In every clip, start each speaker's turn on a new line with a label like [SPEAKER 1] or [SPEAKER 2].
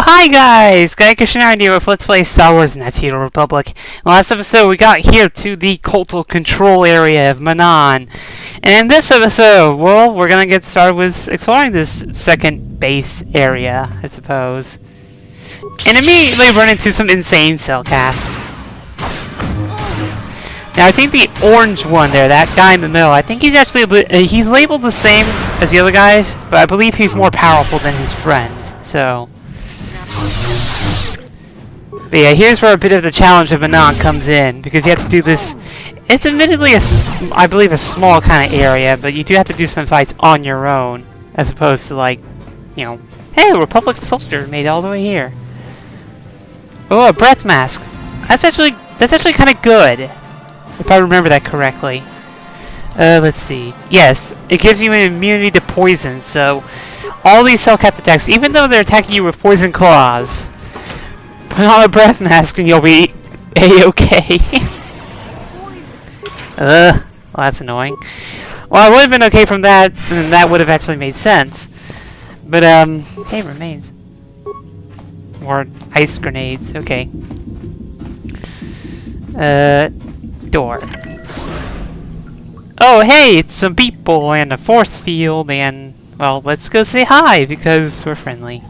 [SPEAKER 1] hi guys! Guy here with Let's Play Star Wars Knights of the Old Republic. In the last episode, we got here to the Kolto control area of Manon. And in this episode, well, we're gonna get started with exploring this second base area, I suppose. And immediately run into some insane Selkath. Now, I think the orange one there, that guy in the middle, I think he's actually, he's labeled the same as the other guys, but I believe he's more powerful than his friends, so... But yeah, here's where a bit of the challenge of Manon comes in, because you have to do this... It's admittedly, I believe, a small kind of area, but you do have to do some fights on your own, as opposed to, like, you know, hey, a Republic soldier made it all the way here. Oh, a breath mask. That's actually kind of good, if I remember that correctly. Let's see. Yes, it gives you an immunity to poison, so all these Selkath attacks, even though they're attacking you with poison claws, put on a breath mask and you'll be A-okay. Well, that's annoying. Well, I would have been okay from that, and that would have actually made sense. But, hey, remains. Or ice grenades, okay. Door. Oh, hey, it's some people and a force field and, well, let's go say hi because we're friendly.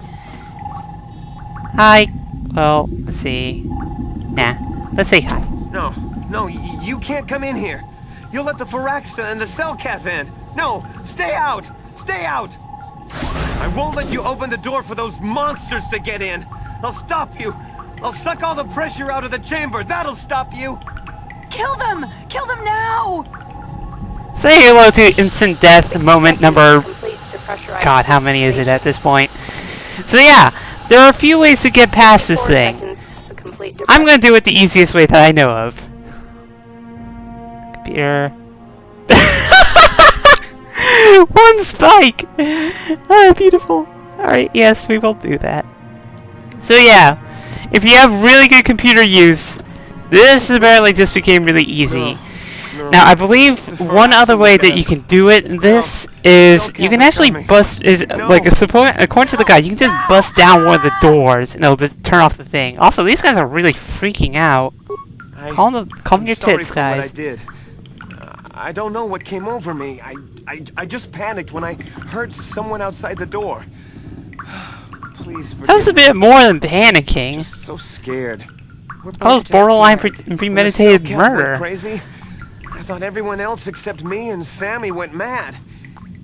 [SPEAKER 1] Hi. Well, let's see. Nah, let's say hi.
[SPEAKER 2] No, you can't come in here. You'll let the Firaxa and the Selkath in. No, stay out! Stay out! I won't let you open the door for those monsters to get in. I'll stop you. I'll suck all the pressure out of the chamber. That'll stop you.
[SPEAKER 3] Kill them! Kill them now!
[SPEAKER 1] Say hello to instant death moment number... God, how many is it at this point? So yeah, there are a few ways to get past this thing. I'm gonna do it the easiest way that I know of. Computer... One spike! Ah, beautiful. Alright, yes, we will do that. So yeah, if you have really good computer use, this apparently just became really easy. Now, I believe one other way that you can do it in this is you can actually bust, according to the guy, you can just bust down one of the doors and it'll just turn off the thing. Also, these guys are really freaking out. Calm your tits, guys.
[SPEAKER 2] I don't know what came over me. I just panicked when I heard someone outside the door. Please forgive me.
[SPEAKER 1] That was a bit more than panicking.
[SPEAKER 2] Just so scared.
[SPEAKER 1] That was borderline premeditated murder.
[SPEAKER 2] Crazy. I thought everyone else except me and Sammy went mad.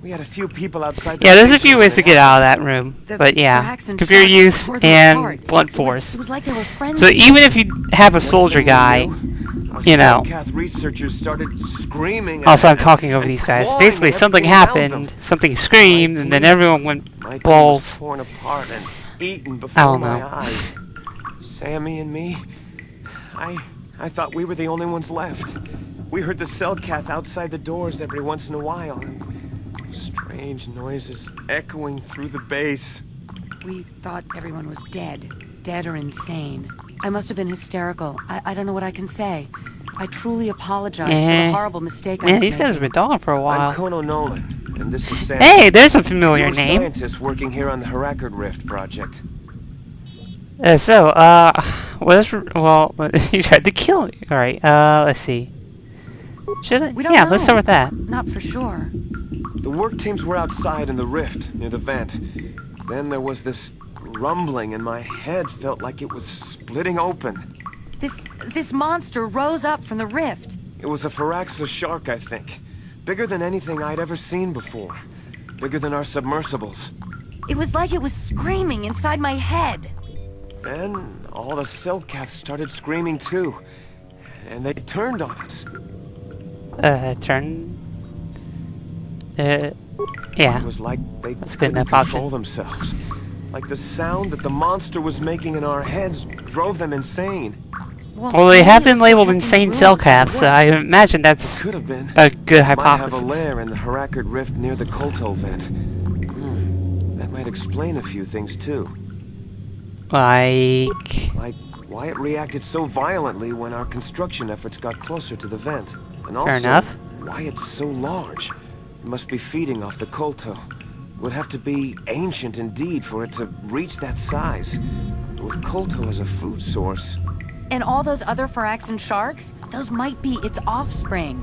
[SPEAKER 2] We had a few people outside.
[SPEAKER 1] Yeah, there's a few ways to get out of that room, but yeah, computer use and blunt force. So even if you have a soldier guy, you know.
[SPEAKER 2] Researchers started screaming.
[SPEAKER 1] Also, I'm talking over these guys. Basically, something happened, something screamed, and then everyone went balls.
[SPEAKER 2] Torn apart and eaten before my eyes. Sammy and me, I thought we were the only ones left. We heard the Selkath outside the doors every once in a while, and strange noises echoing through the base.
[SPEAKER 3] We thought everyone was dead or insane. I must have been hysterical. I don't know what I can say. I truly apologize for the horrible mistake I was
[SPEAKER 1] these guys have been talking for a while.
[SPEAKER 2] I'm Kono Nolan, and this is Sam.
[SPEAKER 1] Hey, there's a familiar name.
[SPEAKER 2] Scientist working here on the Harakard Rift project.
[SPEAKER 1] Well, you tried to kill me. Alright, let's see. Should I? Yeah, let's start with that.
[SPEAKER 3] Not for sure.
[SPEAKER 2] The work teams were outside in the rift, near the vent. Then there was this rumbling, and my head felt like it was splitting open.
[SPEAKER 3] This monster rose up from the rift.
[SPEAKER 2] It was a Firaxa shark, I think. Bigger than anything I'd ever seen before. Bigger than our submersibles.
[SPEAKER 3] It was like it was screaming inside my head.
[SPEAKER 2] Then all the Selkath started screaming too. And they turned on us.
[SPEAKER 1] Yeah.
[SPEAKER 2] It was like they
[SPEAKER 1] That's good
[SPEAKER 2] couldn't
[SPEAKER 1] enough
[SPEAKER 2] control
[SPEAKER 1] option.
[SPEAKER 2] themselves. Like the sound that the monster was making in our heads drove them insane.
[SPEAKER 1] Well, they have been labeled insane Selkath, so I imagine that's
[SPEAKER 2] Could have been.
[SPEAKER 1] a good
[SPEAKER 2] Might
[SPEAKER 1] hypothesis.
[SPEAKER 2] have a lair in the Harakard Rift near the Kolto vent. That might explain a few things too.
[SPEAKER 1] Like
[SPEAKER 2] Why it reacted so violently when our construction efforts got closer to the vent. And also,
[SPEAKER 1] Fair enough.
[SPEAKER 2] why it's so large. It must be feeding off the Kolto. would have to be ancient indeed for it to reach that size. With Kolto as a food source.
[SPEAKER 3] And all those other Phyraxan sharks? Those might be its offspring.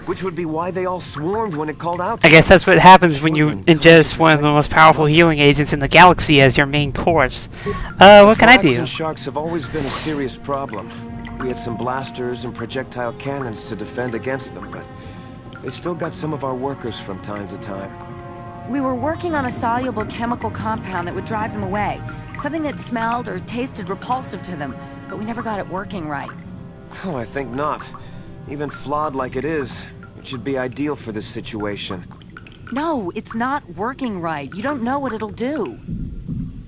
[SPEAKER 2] Which would be why they all swarmed when it called out to
[SPEAKER 1] I guess that's what happens when you ingest one of the most powerful healing agents in the galaxy as your main course. What can I do?
[SPEAKER 2] Phyraxan sharks have always been a serious problem. We had some blasters and projectile cannons to defend against them, but they still got some of our workers from time to time.
[SPEAKER 3] We were working on a soluble chemical compound that would drive them away. Something that smelled or tasted repulsive to them, but we never got it working right.
[SPEAKER 2] Oh, I think not. Even flawed like it is, it should be ideal for this situation.
[SPEAKER 3] No, it's not working right. You don't know what it'll do.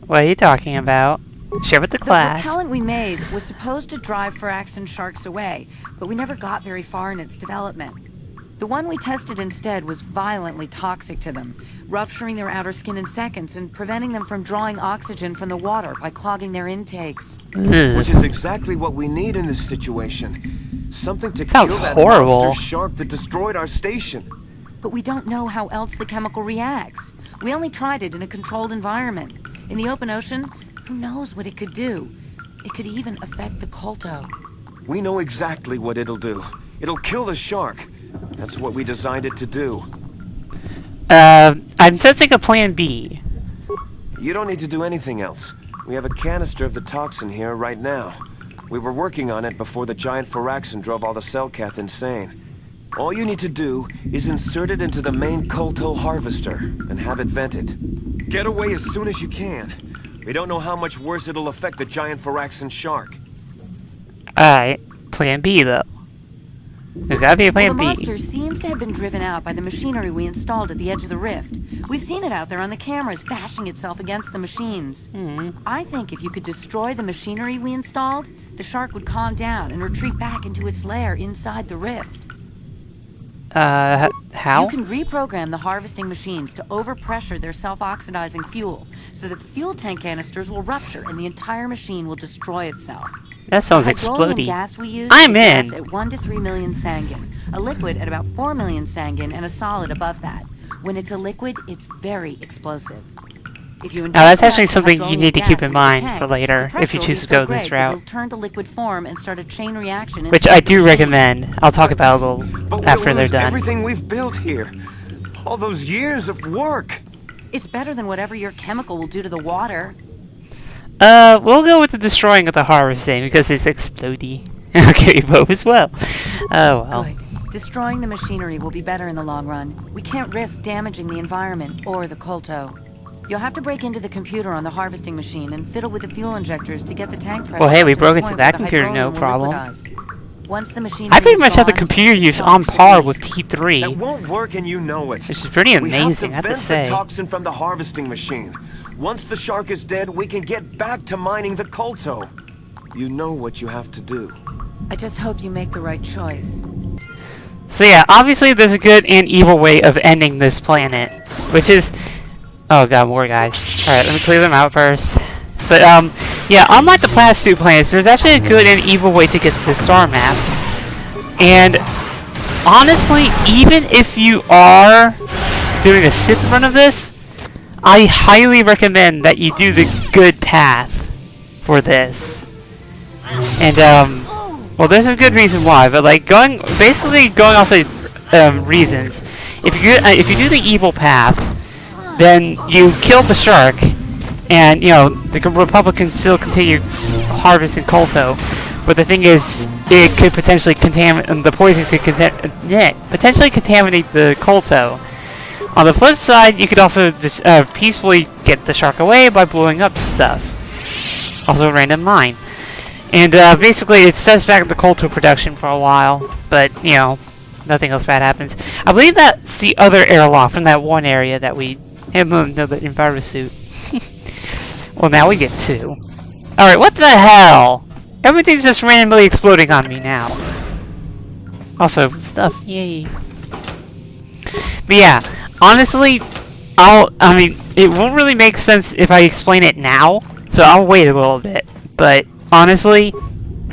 [SPEAKER 1] What are you talking about? Share with the class.
[SPEAKER 3] The propellant we made was supposed to drive Phyraxan sharks away, but we never got very far in its development. The one we tested instead was violently toxic to them, rupturing their outer skin in seconds and preventing them from drawing oxygen from the water by clogging their intakes.
[SPEAKER 2] Which is exactly what we need in this situation. Something to
[SPEAKER 1] Sounds
[SPEAKER 2] kill that
[SPEAKER 1] horrible.
[SPEAKER 2] monster shark that destroyed our station.
[SPEAKER 3] But we don't know how else the chemical reacts. We only tried it in a controlled environment. In the open ocean, who knows what it could do? It could even affect the Kolto.
[SPEAKER 2] We know exactly what it'll do. It'll kill the shark. That's what we designed it to do.
[SPEAKER 1] I'm sensing a plan B.
[SPEAKER 2] You don't need to do anything else. We have a canister of the toxin here right now. We were working on it before the giant Phyraxan drove all the Selkath insane. All you need to do is insert it into the main Kolto harvester and have it vented. Get away as soon as you can. We don't know how much worse it'll affect the giant Phyraxan shark.
[SPEAKER 1] Alright, plan B though. There's gotta be a plan
[SPEAKER 3] The
[SPEAKER 1] B.
[SPEAKER 3] monster seems to have been driven out by the machinery we installed at the edge of the rift. We've seen it out there on the cameras, bashing itself against the machines. I think if you could destroy the machinery we installed, the shark would calm down and retreat back into its lair inside the rift.
[SPEAKER 1] How?
[SPEAKER 3] You can reprogram the harvesting machines to overpressure their self-oxidizing fuel, so that the fuel tank canisters will rupture and the entire machine will destroy itself.
[SPEAKER 1] That sounds
[SPEAKER 3] The hydronium
[SPEAKER 1] explodey.
[SPEAKER 3] gas we use
[SPEAKER 1] I'm
[SPEAKER 3] is a gas
[SPEAKER 1] in.
[SPEAKER 3] at 1 to 3 million sangin, a liquid at about 4 million sangin, and a solid above that. When it's a liquid, it's very explosive. If you
[SPEAKER 1] Now that's
[SPEAKER 3] inject
[SPEAKER 1] actually
[SPEAKER 3] enough
[SPEAKER 1] something you
[SPEAKER 3] hydronium
[SPEAKER 1] need to
[SPEAKER 3] gas
[SPEAKER 1] keep in
[SPEAKER 3] into the
[SPEAKER 1] mind
[SPEAKER 3] tank,
[SPEAKER 1] for later
[SPEAKER 3] the
[SPEAKER 1] if you
[SPEAKER 3] pressure
[SPEAKER 1] choose
[SPEAKER 3] will
[SPEAKER 1] to
[SPEAKER 3] be
[SPEAKER 1] go
[SPEAKER 3] so
[SPEAKER 1] this
[SPEAKER 3] great that
[SPEAKER 1] route.
[SPEAKER 3] it'll turn to liquid form and start a chain reaction.
[SPEAKER 1] Which
[SPEAKER 3] inside
[SPEAKER 1] I
[SPEAKER 3] the
[SPEAKER 1] do
[SPEAKER 3] machine.
[SPEAKER 1] recommend. I'll talk about it a little
[SPEAKER 2] But
[SPEAKER 1] after
[SPEAKER 2] we'll
[SPEAKER 1] they're
[SPEAKER 2] lose
[SPEAKER 1] done.
[SPEAKER 2] everything we've built here. All those years of work.
[SPEAKER 3] It's better than whatever your chemical will do to the water.
[SPEAKER 1] We'll go with the destroying of the harvesting because it's explodey. Okay, both as well. Oh well.
[SPEAKER 3] Good. Destroying the machinery will be better in the long run. We can't risk damaging the environment or the Kolto. You'll have to break into the computer on the harvesting machine and fiddle with the fuel injectors to get the tank pressure.
[SPEAKER 1] Well, hey, we
[SPEAKER 3] up to
[SPEAKER 1] broke
[SPEAKER 3] the
[SPEAKER 1] into
[SPEAKER 3] point
[SPEAKER 1] that
[SPEAKER 3] where the
[SPEAKER 1] computer, no
[SPEAKER 3] hydronium will
[SPEAKER 1] problem.
[SPEAKER 3] liquidize. Once the machinery
[SPEAKER 1] I pretty
[SPEAKER 3] is
[SPEAKER 1] much have the
[SPEAKER 3] gone,
[SPEAKER 1] computer use
[SPEAKER 3] shark
[SPEAKER 1] on
[SPEAKER 3] should
[SPEAKER 1] par
[SPEAKER 3] leave.
[SPEAKER 1] with T3.
[SPEAKER 2] That won't work and you know it.
[SPEAKER 1] Which is pretty
[SPEAKER 2] We
[SPEAKER 1] amazing, I
[SPEAKER 2] have
[SPEAKER 1] have
[SPEAKER 2] to
[SPEAKER 1] to
[SPEAKER 2] vent
[SPEAKER 1] say.
[SPEAKER 2] the toxin from the harvesting machine. Once the shark is dead, we can get back to mining the Kolto. You know what you have to do.
[SPEAKER 3] I just hope you make the right choice.
[SPEAKER 1] So yeah, obviously there's a good and evil way of ending this planet, which is... Oh god, more guys. Alright, let me clear them out first. But, yeah, unlike the Plastude planets, there's actually a good and evil way to get to this star map. And, honestly, even if you are doing a Sith run of this, I highly recommend that you do the good path for this. And, well, there's a good reason why, but, like, basically going off the, reasons, if you do the evil path, then you kill the shark, and, you know, the Republic can still continue harvesting Kolto. But the thing is, it could potentially the poison could potentially contaminate the Kolto. On the flip side, you could also just peacefully get the shark away by blowing up stuff. Also a random mine. And basically, it sets back the Kolto production for a while, but, you know, nothing else bad happens. I believe that's the other airlock from that one area that we... No, the environment suit. Well, now we get two. Alright, what the hell? Everything's just randomly exploding on me now. Also, stuff. Yay. But yeah, honestly, I mean, it won't really make sense if I explain it now, so I'll wait a little bit. But, honestly,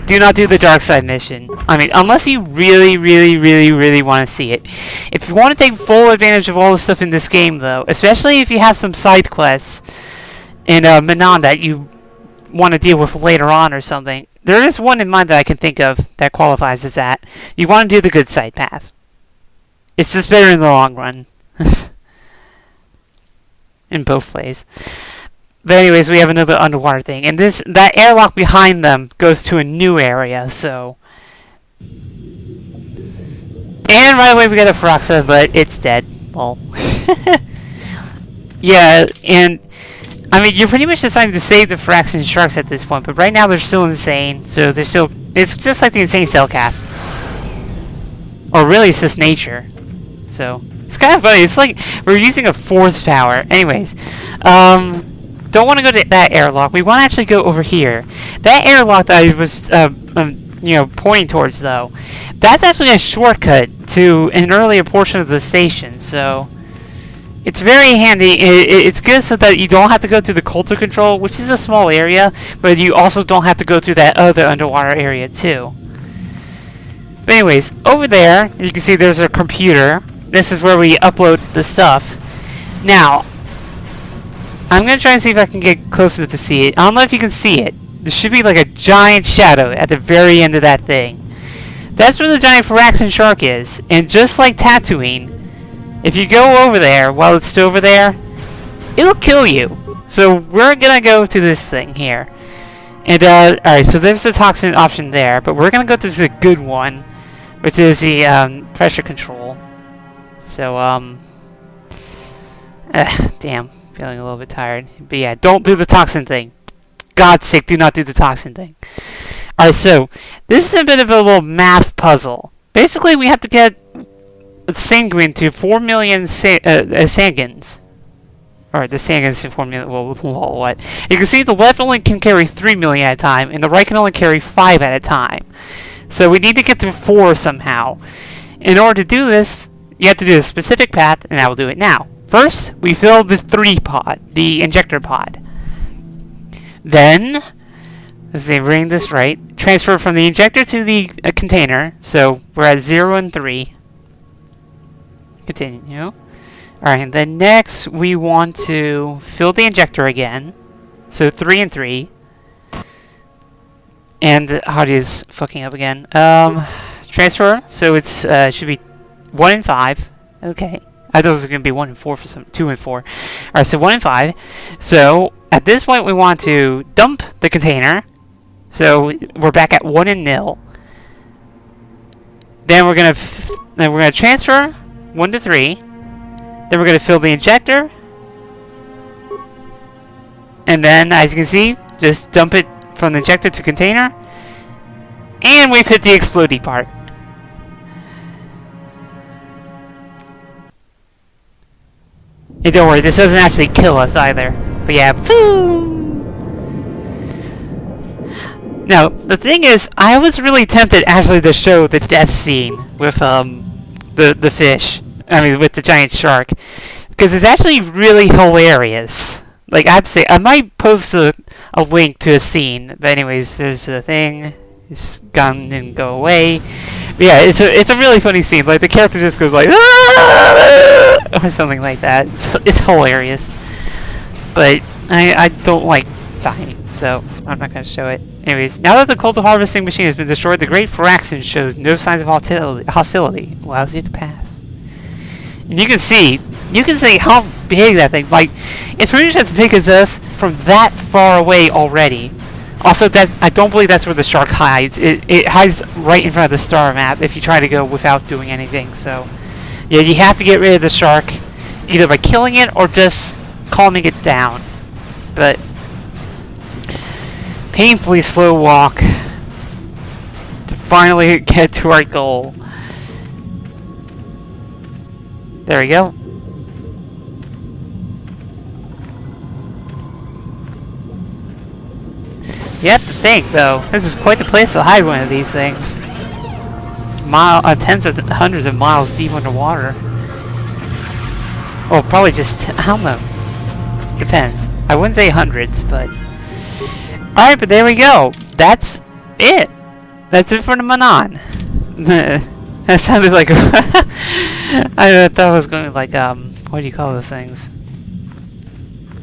[SPEAKER 1] do not do the dark side mission. I mean, unless you really, really, really, really want to see it. If you want to take full advantage of all the stuff in this game, though, especially if you have some side quests in Manon that you want to deal with later on or something, there is one in mind that I can think of that qualifies as that. You want to do the good side path. It's just better in the long run. In both ways. But anyways, we have another underwater thing. And that airlock behind them goes to a new area, so... And right away we got a Feroxa, but it's dead. Well... Yeah, and... I mean, you're pretty much deciding to save the Feroxa sharks at this point, but right now they're still insane, so they're still... It's just like the insane Selkath. Or really, it's just nature. So, it's kind of funny. It's like we're using a force power. Anyways, don't want to go to that airlock. We want to actually go over here. That airlock that I was, you know, pointing towards, though, that's actually a shortcut to an earlier portion of the station, so... It's very handy. It's good so that you don't have to go through the Kolto control, which is a small area, but you also don't have to go through that other underwater area too. But anyways, over there, you can see there's a computer. This is where we upload the stuff. Now, I'm going to try and see if I can get closer to see it. I don't know if you can see it. There should be like a giant shadow at the very end of that thing. That's where the giant Feroxa shark is. And just like Tatooine, if you go over there while it's still over there, it'll kill you. So we're gonna go to this thing here. And alright, so there's the toxin option there, but we're gonna go to the good one, which is the pressure control. So damn, feeling a little bit tired. But yeah, don't do the toxin thing. God's sake, do not do the toxin thing. Alright, so this is a bit of a little math puzzle. Basically, we have to get sanguine to 4 million Sangans. Or the Sangans to 4 million. Well, what? You can see the left only can carry 3 million at a time, and the right can only carry 5 at a time. So we need to get to 4 somehow. In order to do this, you have to do a specific path, and I will do it now. First, we fill the 3 pod, the injector pod. Then, let's see, reading this right, transfer from the injector to the container. So we're at 0 and 3. Continue. Alright, and then next we want to fill the injector again. So 3 and 3. And audio's fucking up again. Transfer. So it's should be 1 and 5. Okay. I thought it was gonna be 1 and 4 for some 2 and 4. Alright, so 1 and 5. So at this point we want to dump the container. So we're back at 1 and 0. Then we're gonna transfer 1 to 3. Then we're going to fill the injector. And then, as you can see, just dump it from the injector to container. And we've hit the explodey part. Hey, don't worry, this doesn't actually kill us either. But yeah, boom! Now, the thing is, I was really tempted actually to show the death scene with the fish. I mean, with the giant shark, because it's actually really hilarious. Like, I'd say, I might post a link to a scene, but anyways, there's a thing, it's gone and go away. But yeah, it's a really funny scene. Like, the character just goes like, "Ah!" or something like that. It's hilarious. But I don't like dying, so I'm not going to show it. Anyways, now that the Kolto harvesting machine has been destroyed, the great Feroxa shows no signs of hostility. Allows you to pass. And you can see how big that thing, like, it's pretty much as big as us from that far away already. Also, that I don't believe that's where the shark hides. It hides right in front of the star map if you try to go without doing anything. So, yeah, you have to get rid of the shark, either by killing it or just calming it down. But, painfully slow walk to finally get to our goal. There we go. You have to think, though, this is quite the place to hide one of these things. Tens of hundreds of miles deep underwater. Well, probably just, I don't know. Depends. I wouldn't say hundreds, but... Alright, but there we go. That's it. that's it for the Manon. That sounded like I thought it was going to like what do you call those things?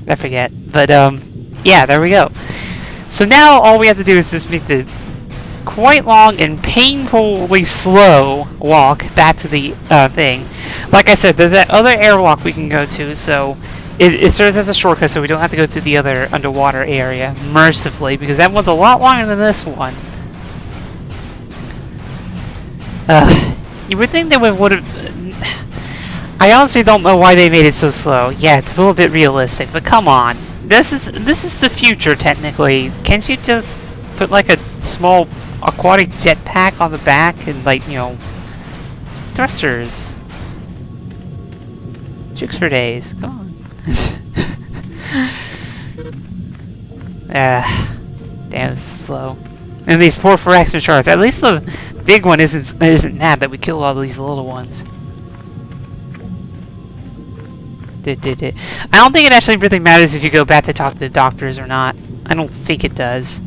[SPEAKER 1] I forget. But yeah, there we go. So now all we have to do is just make the quite long and painfully slow walk back to the thing. Like I said, there's that other airlock we can go to, so it serves as a shortcut so we don't have to go to the other underwater area, mercifully, because that one's a lot longer than this one. You would think they would have... I honestly don't know why they made it so slow. Yeah, it's a little bit realistic, but come on. This is the future, technically. Can't you just put like a small aquatic jetpack on the back and like, you know, thrusters? Chicks for days. Come on. Damn, this is slow. And these poor Phyraxan sharks. At least the big one isn't mad that we killed all these little ones. I don't think it actually really matters if you go back to talk to the doctors or not. I don't think it does.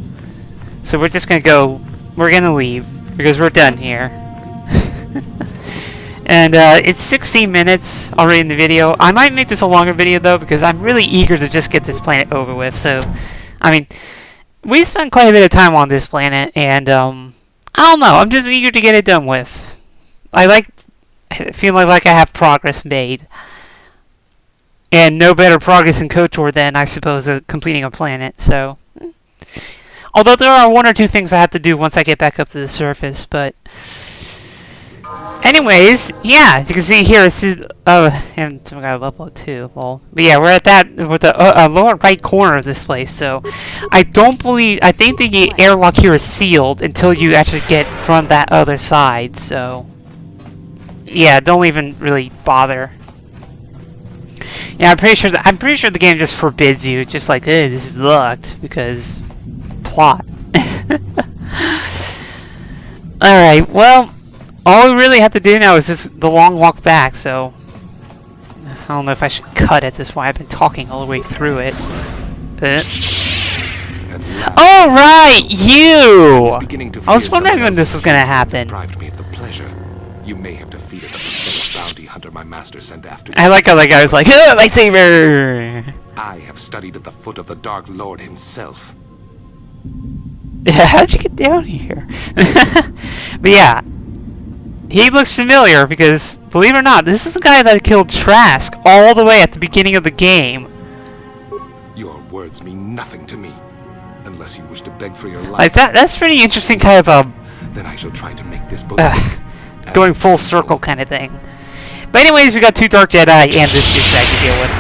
[SPEAKER 1] So we're just gonna go. We're gonna leave because we're done here. And it's 16 minutes already in the video. I might make this a longer video though because I'm really eager to just get this planet over with. So, I mean, we spent quite a bit of time on this planet, and I don't know. I'm just eager to get it done with. I like feeling like I have progress made, and no better progress in KOTOR than, I suppose, completing a planet. So, although there are one or two things I have to do once I get back up to the surface, but. Anyways, yeah, as you can see here, it's and we got to upload too, lol. But yeah, we're at the lower right corner of this place, so I think the airlock here is sealed until you actually get from that other side, so yeah, don't even really bother. Yeah, I'm pretty sure the game just forbids you, just like, hey, this is locked, because plot. Alright, well, all we really have to do now is just the long walk back, so I don't know if I should cut it this way. I've been talking all the way through it. All right, you! I was wondering when this was gonna happen.
[SPEAKER 4] Deprived me of the pleasure. You may have defeated the pathetic bounty hunter my master sent after you.
[SPEAKER 1] I like how that guy was like, lightsaber!
[SPEAKER 4] I have studied at the foot of the Dark Lord himself.
[SPEAKER 1] Yeah, how'd you get down here? But yeah. He looks familiar because, believe it or not, this is the guy that killed Trask all the way at the beginning of the game.
[SPEAKER 4] Your words mean nothing to me, unless you wish to beg for your life.
[SPEAKER 1] Like that's pretty interesting kind of
[SPEAKER 4] Then I shall try to make this both
[SPEAKER 1] going full circle kind of thing. But anyways, we got 2 Dark Jedi and this douchebag to deal with.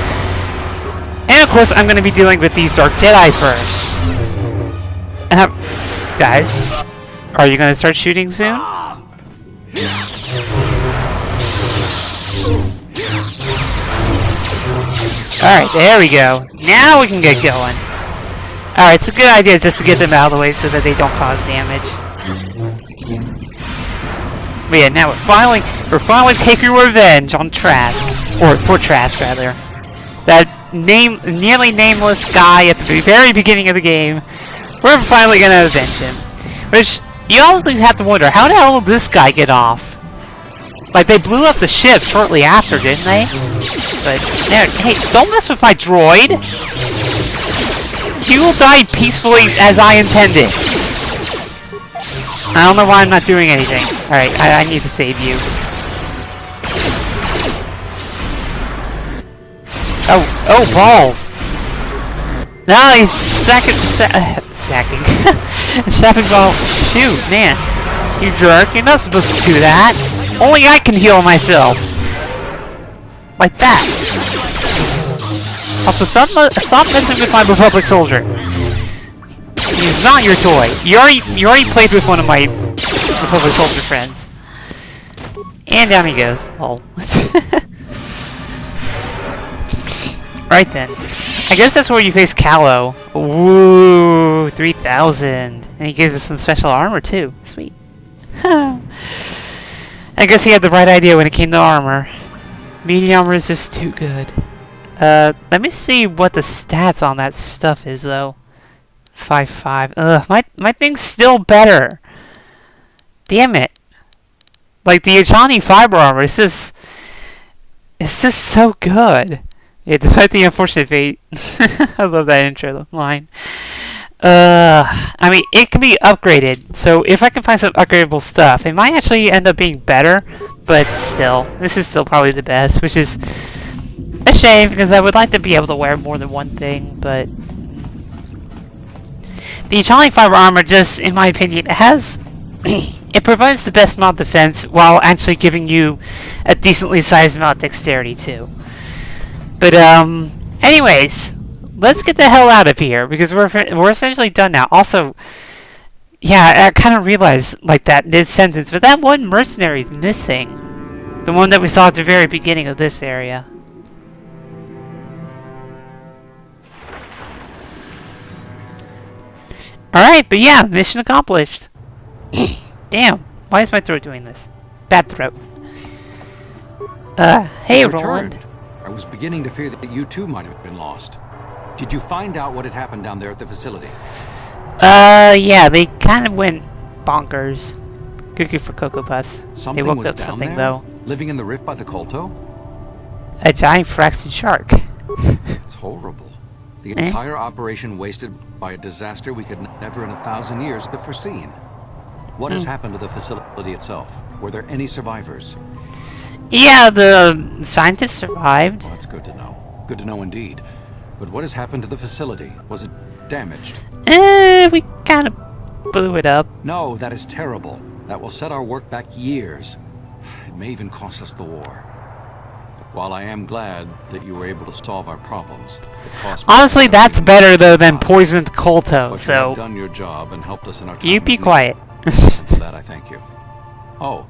[SPEAKER 1] And of course, I'm going to be dealing with these Dark Jedi first. And guys, are you going to start shooting soon? Alright, there we go. Now we can get going. Alright, it's a good idea just to get them out of the way so that they don't cause damage. But yeah, now we're finally taking revenge on Trask. Or for Trask, rather. That nearly nameless guy at the very beginning of the game. We're finally gonna avenge him. Which, you honestly have to wonder, how the hell did this guy get off? Like, they blew up the ship shortly after, didn't they? But, hey, don't mess with my droid! He will die peacefully as I intended. I don't know why I'm not doing anything. Alright, I need to save you. Oh, balls! No, he's sacking. Stepping ball. Shoot, man. You jerk. You're not supposed to do that. Only I can heal myself. Like that. Also, stop messing with my Republic soldier. He's not your toy. You already played with one of my Republic soldier friends. And down he goes. Oh. Right then. I guess that's where you face Callow. Ooh, 3,000. And he gave us some special armor too. Sweet. I guess he had the right idea when it came to armor. Medium armor is just too good. Let me see what the stats on that stuff is though. 5.5. Ugh, my thing's still better. Damn it. Like, the Ajani fiber armor is just so good. Yeah, despite the unfortunate fate. I love that intro line. I mean, it can be upgraded, so if I can find some upgradable stuff, it might actually end up being better, but still, this is still probably the best, which is a shame, because I would like to be able to wear more than one thing, but the Ajani fiber armor just, in my opinion, it provides the best amount of defense while actually giving you a decently sized amount of dexterity, too. But, anyways, let's get the hell out of here, because we're essentially done now. Also, yeah, I kind of realized, like, that mid-sentence, but that one mercenary's missing. The one that we saw at the very beginning of this area. Alright, but yeah, mission accomplished. Damn, why is my throat doing this? Bad throat. Hey, Roland.
[SPEAKER 5] I was beginning to fear that you too might have been lost. Did you find out what had happened down there at the facility?
[SPEAKER 1] Yeah, they kind of went bonkers. Cuckoo for Cocoa Puffs. They woke up something, though.
[SPEAKER 5] Living in the rift by the Kolto?
[SPEAKER 1] A giant fractured shark.
[SPEAKER 5] It's horrible. The entire operation wasted by a disaster we could never in 1,000 years have foreseen. What has happened to the facility itself? Were there any survivors?
[SPEAKER 1] Yeah, the scientists survived.
[SPEAKER 5] Well, that's good to know. Good to know indeed. But what has happened to the facility? Was it damaged?
[SPEAKER 1] We kind of blew it up.
[SPEAKER 5] No, that is terrible. That will set our work back years. It may even cost us the war. While I am glad that you were able to solve our problems,
[SPEAKER 1] honestly, that's better though than poisoned Kolto.
[SPEAKER 5] But
[SPEAKER 1] so
[SPEAKER 5] you have done your job and helped us in our time.
[SPEAKER 1] You be quiet.
[SPEAKER 5] For that, I thank you. Oh,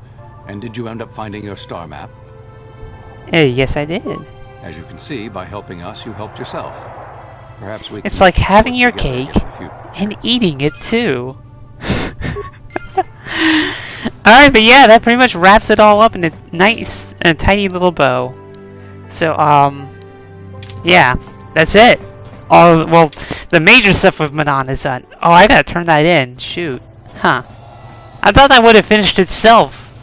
[SPEAKER 5] and did you end up finding your star map?
[SPEAKER 1] Yes, I did.
[SPEAKER 5] As you can see, by helping us, you helped yourself. Perhaps we.
[SPEAKER 1] It's like having your cake and eating it too. Alright, but yeah, that pretty much wraps it all up in a nice and tiny little bow. So, yeah, that's it. Well, the major stuff with Manon is done. Oh, I gotta turn that in. Shoot. Huh. I thought that would have finished itself.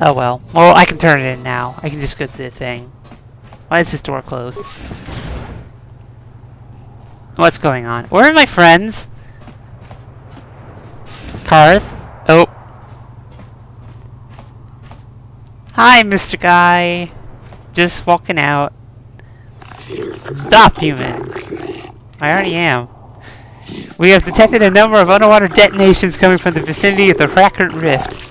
[SPEAKER 1] Oh well. Well, I can turn it in now. I can just go to the thing. Why is this door closed? What's going on? Where are my friends? Karth? Oh. Hi, Mr. Guy. Just walking out. Stop, human. I already am. We have detected a number of underwater detonations coming from the vicinity of the Rackert Rift.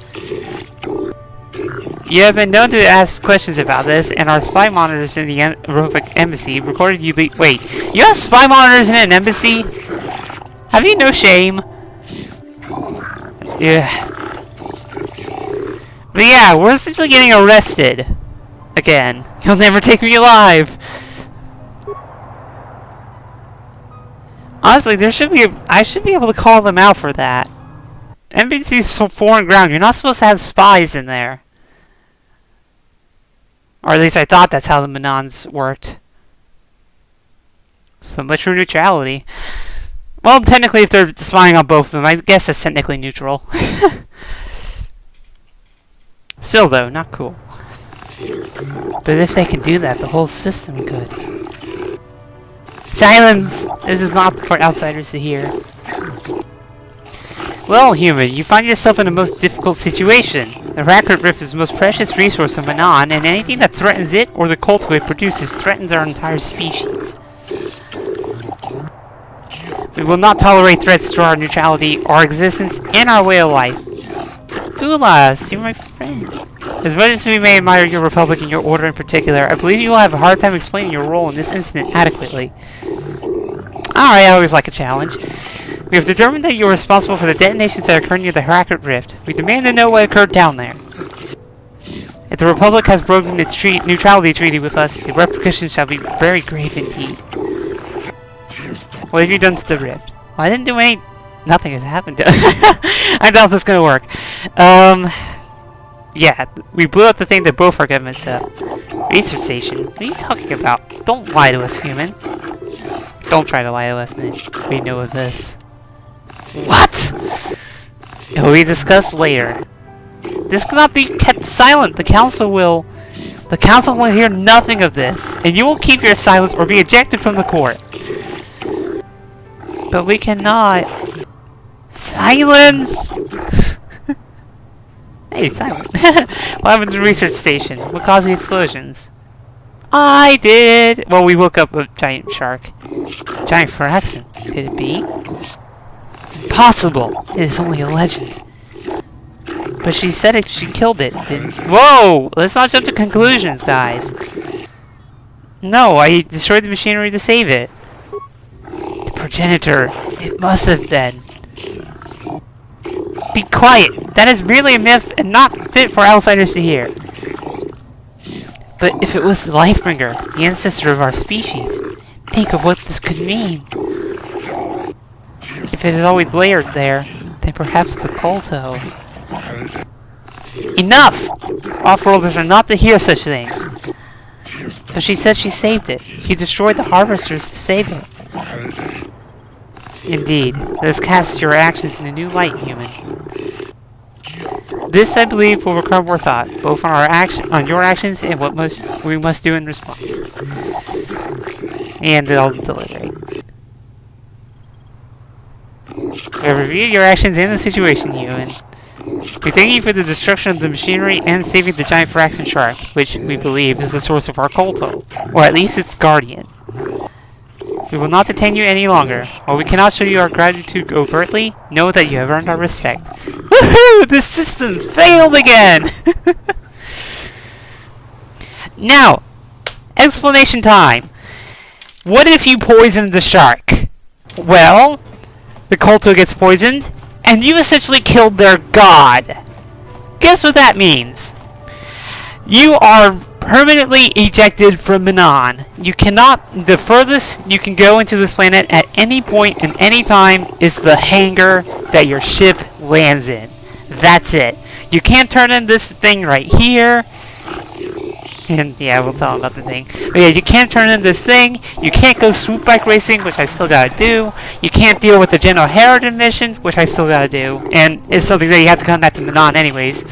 [SPEAKER 1] You have been known to ask questions about this, and our spy monitors in the Republic Embassy recorded you Wait, you have spy monitors in an embassy? Have you no shame? Yeah. But yeah, we're essentially getting arrested. Again. You'll never take me alive! Honestly, I should be able to call them out for that. Embassy's foreign ground. You're not supposed to have spies in there. Or at least I thought that's how the Manons worked. So much for neutrality. Well, technically, if they're spying on both of them, I guess that's technically neutral. Still, though, not cool. But if they can do that, the whole system could. Silence! This is not for outsiders to hear. Well, human, you find yourself in a most difficult situation. The Rackert Rift is the most precious resource of Manon, and anything that threatens it or the Kolto it produces threatens our entire species. We will not tolerate threats to our neutrality, our existence, and our way of life. Dulas, you're my friend. As much as we may admire your republic and your order in particular, I believe you will have a hard time explaining your role in this incident adequately. Alright, I always like a challenge. We have determined that you are responsible for the detonations that occurred near the Rackert Rift. We demand to know what occurred down there. If the Republic has broken its neutrality treaty with us, the repercussions shall be very grave indeed. What have you done to the Rift? Well, I didn't do any... Nothing has happened. I thought this was gonna work. Yeah, we blew up the thing that both our governments set up. Research station? What are you talking about? Don't lie to us, human. Don't try to lie to us, man. We know of this. What? It will be discussed later. This cannot be kept silent. The council will hear nothing of this, and you will keep your silence or be ejected from the court. But we cannot. Silence! Hey, silence. What happened to the research station? What caused the explosions? I did! Well, we woke up a giant shark. Giant fraction. Could it be? Impossible! It is only a legend. But she said it, she killed it. Whoa! Let's not jump to conclusions, guys. No, I destroyed the machinery to save it. The progenitor. It must have been. Be quiet! That is merely a myth and not fit for outsiders to hear. But if it was the Lifebringer, the ancestor of our species, think of what this could mean. If it is always layered there, then perhaps the Kolto. Enough! Off-worlders are not to hear such things. But she said she saved it. She destroyed the harvesters to save it. Indeed, this casts your actions in a new light, human. This, I believe, will require more thought, both on your actions and what we must do in response. And I'll deliberate. We have reviewed your actions and the situation, human. We thank you for the destruction of the machinery and saving the giant Firaxan shark, which we believe is the source of our Kolto, or at least its guardian. We will not detain you any longer. While we cannot show you our gratitude overtly, know that you have earned our respect. Woohoo! This system failed again! Now, explanation time. What if you poisoned the shark? Well, the Kolto gets poisoned, and you essentially killed their god. Guess what that means? You are permanently ejected from Manon. You cannot, the furthest you can go into this planet at any point and any time is the hangar that your ship lands in. That's it. You can't turn in this thing right here. And yeah, we'll tell them about the thing. But yeah, you can't turn in this thing. You can't go swoop bike racing, which I still gotta do. You can't deal with the General Heritage mission, which I still gotta do. And it's something that you have to come back to Manon anyways,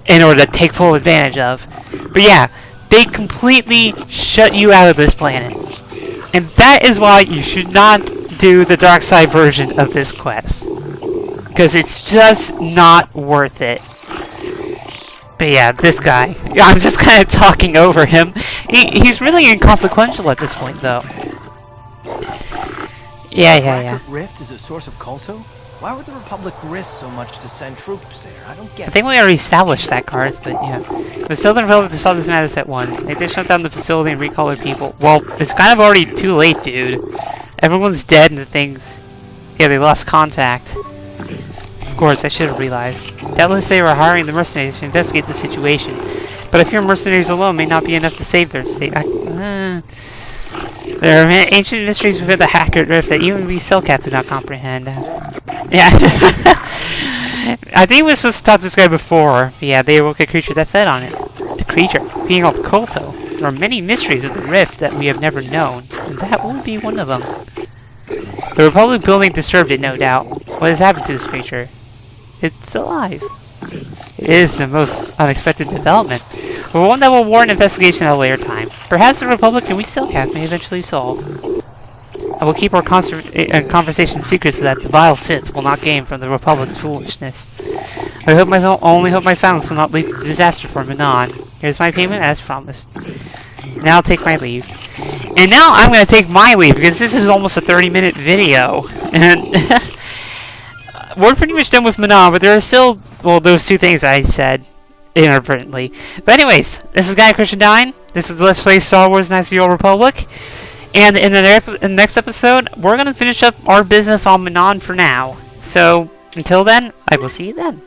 [SPEAKER 1] in order to take full advantage of. But yeah, they completely shut you out of this planet. And that is why you should not do the dark side version of this quest. Because it's just not worth it. But yeah, this guy. I'm just kind of talking over him. He's really inconsequential at this point, though. Yeah.
[SPEAKER 6] Rift is a source of Kolto? Why would the Republic risk so much to send troops there? I don't get
[SPEAKER 1] I think we already established that, Garth, but yeah. The Southern Republic to solve this matters at once. They did shut down the facility and recall their people. Well, it's kind of already too late, dude. Everyone's dead and the things... Yeah, they lost contact. Of course, I should have realized. Doubtless they were hiring the mercenaries to investigate the situation. But if your mercenaries alone may not be enough to save their state... There are ancient mysteries within the hacker rift that even we Selkath did not comprehend. Yeah. I think we were supposed to talk to this guy before. Yeah, they awoke a creature that fed on it. A creature being called Kolto. There are many mysteries of the rift that we have never known, and that will be one of them. The Republic building disturbed it, no doubt. What has happened to this creature? It's alive. It is the most unexpected development, but one that will warrant investigation at a later time. Perhaps the Republic and we Selkath may eventually solve. I will keep our conversation secret so that the vile Sith will not gain from the Republic's foolishness. I only hope my silence will not lead to disaster for Manon. Here's my payment as promised. Now I'll take my leave. And now I'm going to take my leave because this is almost a 30-minute video. And we're pretty much done with Manon, but there are still, well, those two things I said inadvertently. But anyways, this is Guy Christian Dine. This is Let's Play Star Wars Knights of the Old Republic. And in the next episode, we're going to finish up our business on Manon for now. So, until then, I will see you then.